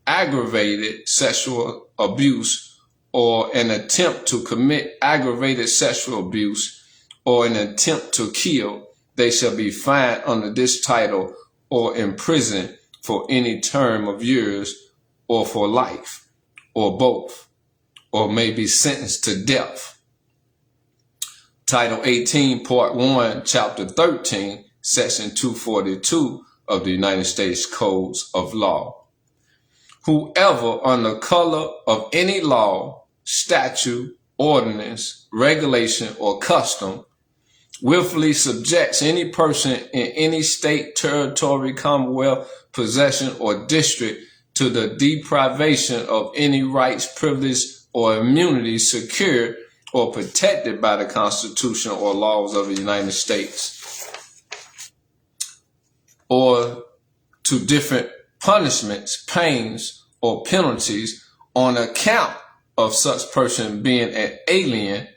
aggravated sexual abuse, or an attempt to commit aggravated sexual abuse, or an attempt to kill, they shall be fined under this title or imprisoned for any term of years or for life, or both, or may be sentenced to death. Title 18, Part 1, Chapter 13, Section 242 of the United States Codes of Law. Whoever, under color of any law, statute, ordinance, regulation, or custom, willfully subjects any person in any state, territory, commonwealth, possession, or district to the deprivation of any rights, privilege, or immunity secured or protected by the Constitution or laws of the United States, or to different punishments, pains, or penalties on account of such person being an alien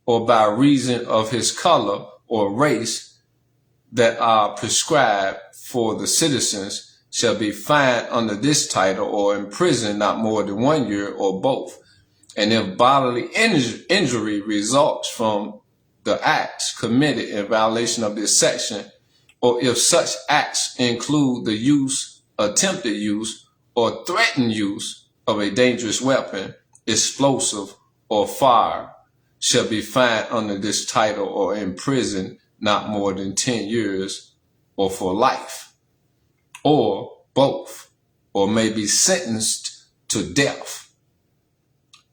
or by reason of his color or race that are prescribed for the citizens, shall be fined under this title or imprisoned not more than 1 year or both. and if bodily injury results from the acts committed in violation of this section, or if such acts include the use, attempted use, or threatened use of a dangerous weapon, explosive, or fire, shall be fined under this title or imprisoned not more than 10 years or for life, or both, or may be sentenced to death.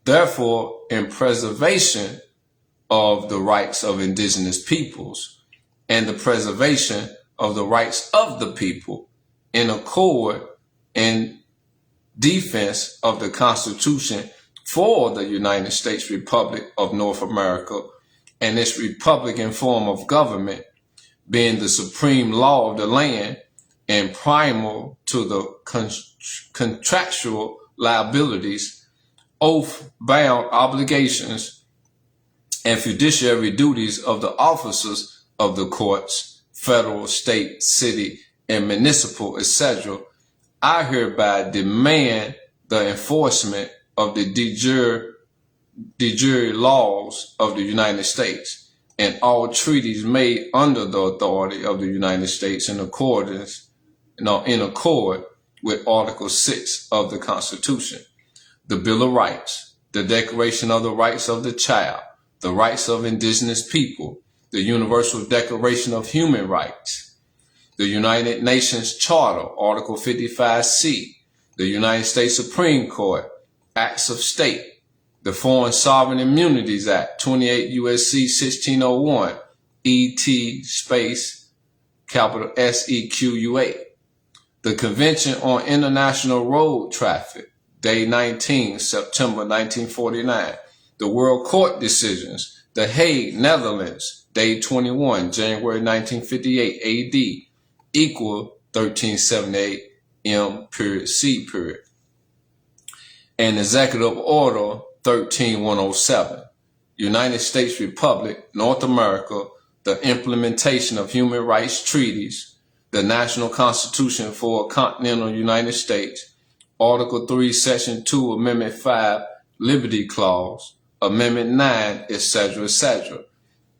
Therefore, in preservation of the rights of indigenous peoples and the preservation of the rights of the people, in accord and defense of the Constitution for the United States Republic of North America and its Republican form of government, being the supreme law of the land and primal to the contractual liabilities, oath-bound obligations, and fiduciary duties of the officers of the courts, federal, state, city, and municipal, etc., I hereby demand the enforcement of the de jure laws of the United States and all treaties made under the authority of the United States in accord with Article 6 of the Constitution, the Bill of Rights, the Declaration of the Rights of the Child, the rights of indigenous people, the Universal Declaration of Human Rights, the United Nations Charter, Article 55C, the United States Supreme Court, Acts of State, the Foreign Sovereign Immunities Act, 28 U.S.C. 1601, E.T. space, capital S-E-Q-U-A, the Convention on International Road Traffic, Day 19, September 1949, the World Court Decisions, The Hague, Netherlands, Day 21, January 1958, A.D., equal 1378 M.C. and Executive Order 13107, United States Republic, North America, the implementation of human rights treaties, the National Constitution for Continental United States, Article 3, Section 2, Amendment 5, Liberty Clause, Amendment 9, etc., etc.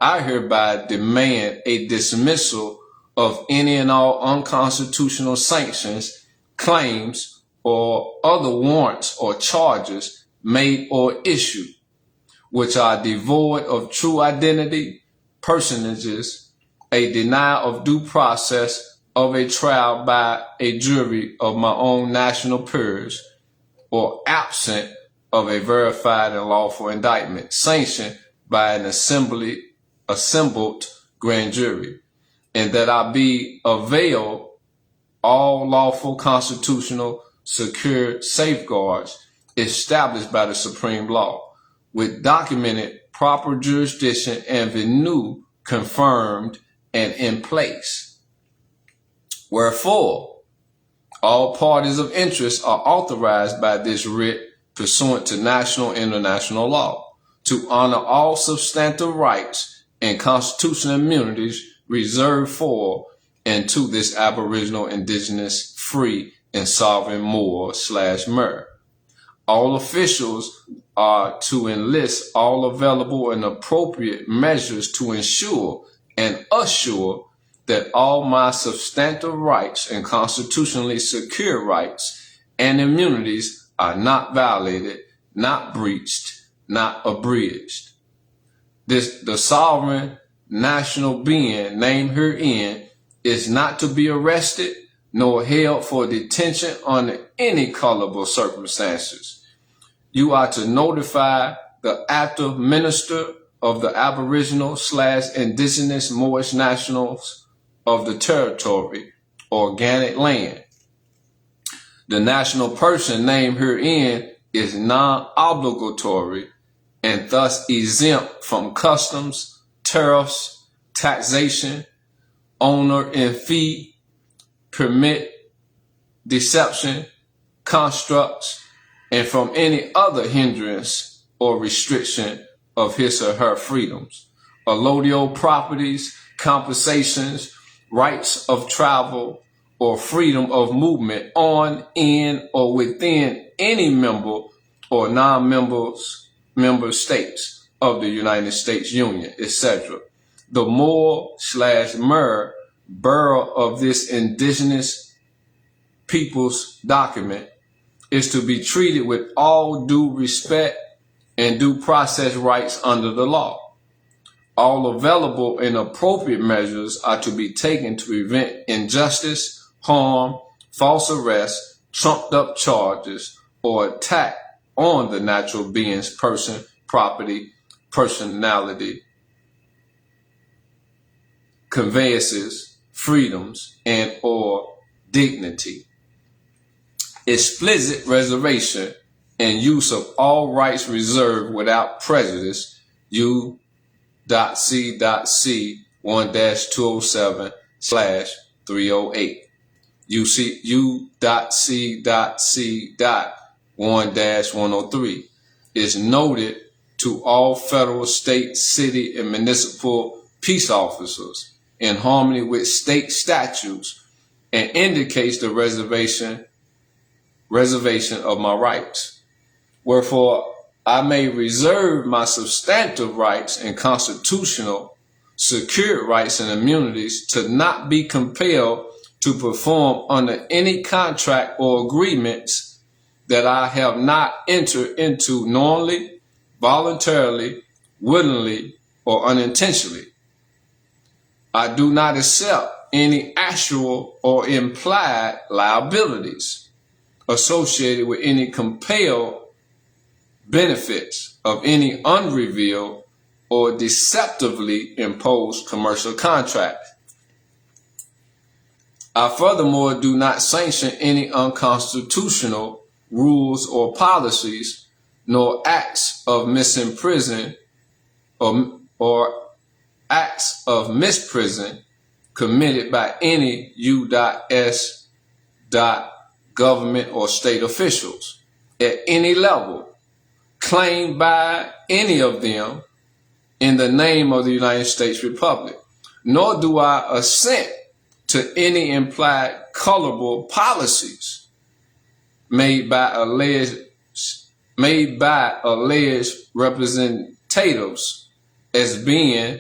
I hereby demand a dismissal of any and all unconstitutional sanctions, claims, or other warrants or charges made or issued, which are devoid of true identity, personages, a denial of due process of a trial by a jury of my own national peers, or absent of a verified and lawful indictment sanctioned by an assembled grand jury, and that I be availed all lawful constitutional secure safeguards established by the supreme law, with documented proper jurisdiction and venue confirmed and in place. Wherefore, all parties of interest are authorized by this writ pursuant to national and international law to honor all substantive rights and constitutional immunities reserved for and to this aboriginal, indigenous, free, and sovereign Moor/Mer. All officials are to enlist all available and appropriate measures to ensure and assure that all my substantive rights and constitutionally secure rights and immunities are not violated, not breached, not abridged. The sovereign national being named herein is not to be arrested nor held for detention under any colorable circumstances. You are to notify the active minister of the Aboriginal/Indigenous Moorish nationals of the territory, organic land. The national person named herein is non-obligatory and thus exempt from customs, tariffs, taxation, owner and fee, permit, deception, constructs, and from any other hindrance or restriction of his or her freedoms, allodial properties, compensations, rights of travel, or freedom of movement on, in, or within any member or non-members member states of the United States Union, etc. The Moore/Murrell Borough of this indigenous people's document is to be treated with all due respect and due process rights under the law. All available and appropriate measures are to be taken to prevent injustice, harm, false arrest, trumped up charges, or attack on the natural being's person, property, personality, conveyances, freedoms, and or dignity. Explicit reservation and use of all rights reserved without prejudice, U.C.C. 1-207/308. U.C.C.1-103 is noted to all federal, state, city, and municipal peace officers in harmony with state statutes and indicates the reservation of my rights. Wherefore, I may reserve my substantive rights and constitutional secured rights and immunities to not be compelled to perform under any contract or agreements that I have not entered into knowingly, voluntarily, willingly, or unintentionally. I do not accept any actual or implied liabilities associated with any compelled benefits of any unrevealed or deceptively imposed commercial contract. I furthermore do not sanction any unconstitutional rules or policies, nor acts of misprision or acts of misprision committed by any U.S. government or state officials at any level, claimed by any of them in the name of the United States Republic, nor do I assent to any implied colorable policies made by alleged representatives as being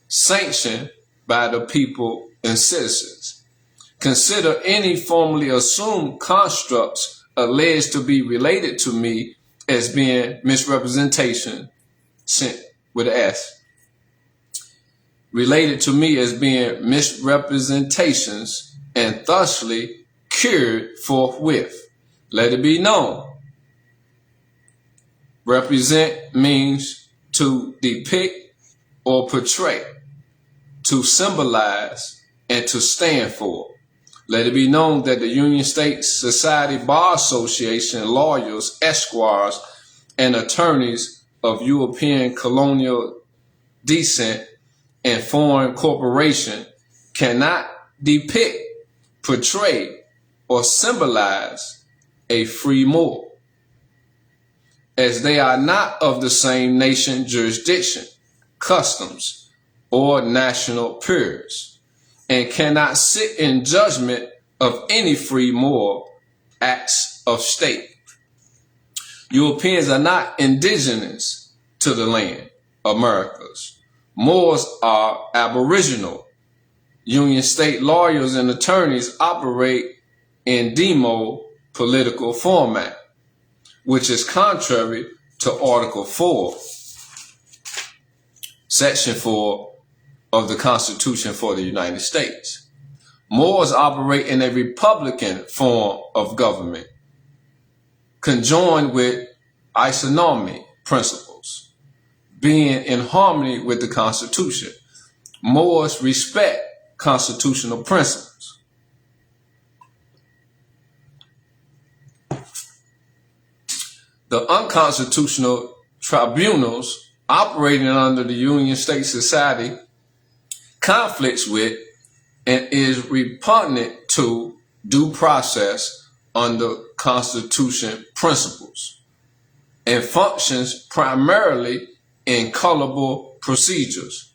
sanctioned by the people and citizens. Consider any formally assumed constructs alleged to be related to me as being misrepresentation, sent with an S, related to me as being misrepresentations and thusly cured forthwith. Let it be known. Represent means to depict or portray, to symbolize, and to stand for. Let it be known that the Union States Society Bar Association lawyers, esquires, and attorneys of European colonial descent and foreign corporation cannot depict, portray, or symbolize a free Moor, as they are not of the same nation, jurisdiction, customs, or national peers, and cannot sit in judgment of any free Moor acts of state. Europeans are not indigenous to the land, Americas. Moors are aboriginal. Union state lawyers and attorneys operate in demo political format, which is contrary to Article 4, Section 4 of the Constitution for the United States. Moors operate in a republican form of government, conjoined with isonomy principles, being in harmony with the Constitution. Moors respect constitutional principles. The unconstitutional tribunals operating under the Union State Society conflicts with and is repugnant to due process under Constitution principles and functions primarily in colorable procedures.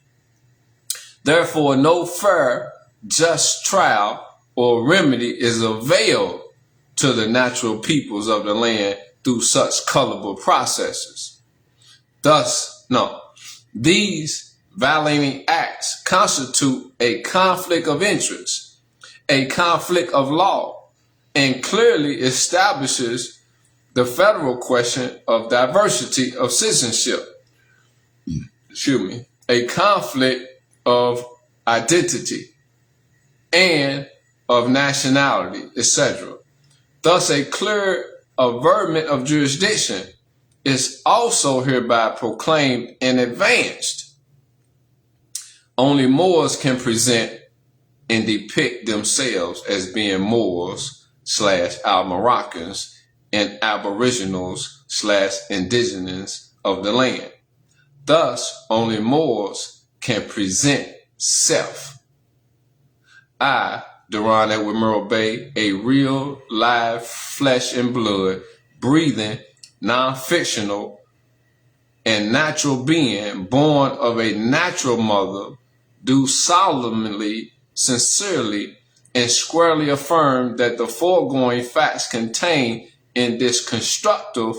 Therefore, no fair, just trial or remedy is availed to the natural peoples of the land through such colorable processes. These violating acts constitute a conflict of interest, a conflict of law, and clearly establishes the federal question of diversity of citizenship. A conflict of identity and of nationality, etc. Thus, a clear averment of jurisdiction is also hereby proclaimed and advanced. Only Moors can present and depict themselves as being Moors / Al-Moroccans and Aboriginals / indigenous of the land. Thus, only Moors can present self. I, Durand Edward Murrell Bey, a real, live, flesh and blood, breathing, non-fictional, and natural being born of a natural mother, do solemnly, sincerely, and squarely affirm that the foregoing facts contained in this constructive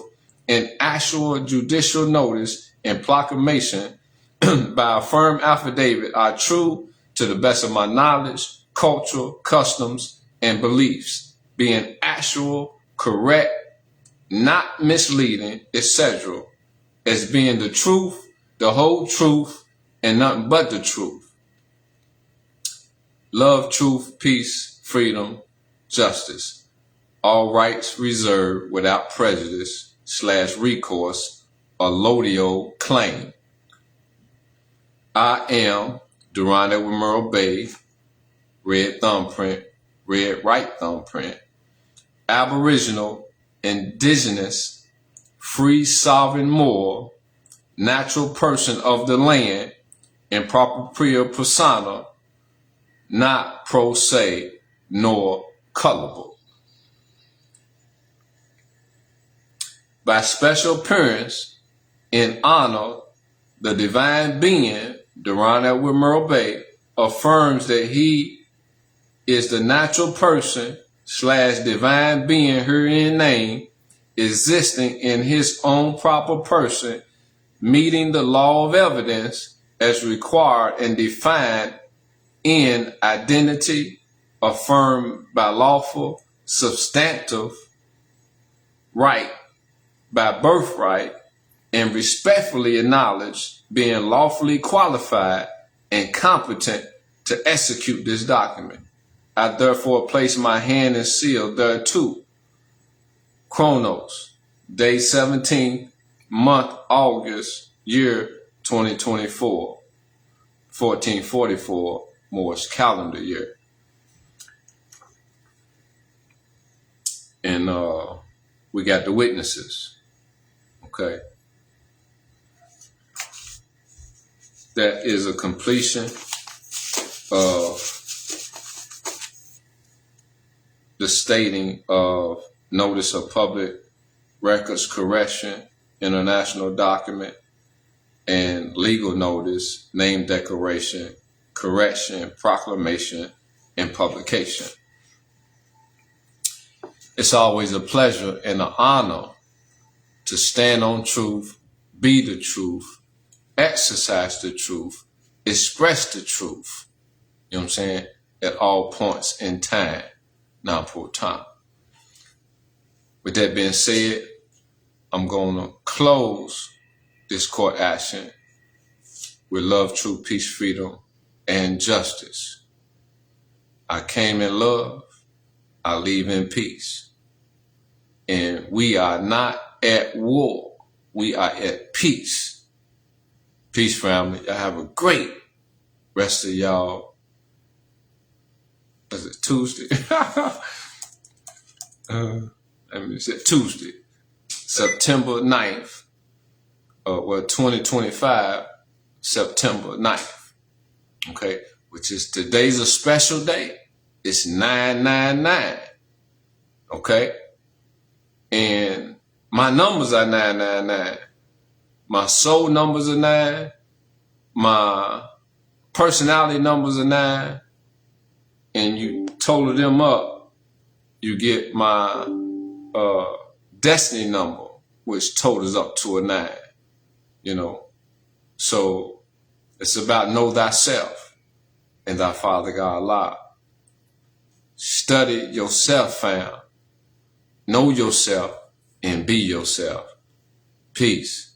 and actual judicial notice and proclamation by a firm affidavit are true to the best of my knowledge, culture, customs, and beliefs, being actual, correct, not misleading, etc., as being the truth, the whole truth, and nothing but the truth. Love, truth, peace, freedom, justice. All rights reserved without prejudice / recourse or lodio claim. I am Durand Edward Murrell Bey, red thumbprint, red right thumbprint, Aboriginal, indigenous, free sovereign Moor, natural person of the land, and propria persona, not pro se nor colorable. By special appearance, in honor, the divine being, Durand Edward Murrell Bey, affirms that he is the natural person / divine being herein named, existing in his own proper person, meeting the law of evidence as required and defined in identity, affirmed by lawful, substantive right, by birthright, and respectfully acknowledged, being lawfully qualified and competent to execute this document. I therefore place my hand and seal thereto. Chronos, day 17, month August, year 2024, 1444, Moorish calendar year. And we got the witnesses. Okay. That is a completion of the stating of Notice of Public Records Correction, International Document, and Legal Notice, Name Declaration, Correction, Proclamation, and Publication. It's always a pleasure and an honor to stand on truth, be the truth, exercise the truth, express the truth, you know what I'm saying, at all points in time, non-pro time. With that being said, I'm going to close this court action with love, truth, peace, freedom, and justice. I came in love, I leave in peace. And we are not at war, we are at peace. Peace, family. Y'all have a great rest of y'all. Is it Tuesday? Tuesday, September 9th, 2025, September 9th. Okay, which is today's a special day. It's 999. Okay, and my numbers are 999. My soul numbers are 9. My personality numbers are 9. And you total them up, you get my destiny number, which totals up to a 9. you know. So it's about know thyself and thy Father God Allah. Study yourself, fam. Know yourself and be yourself. Peace.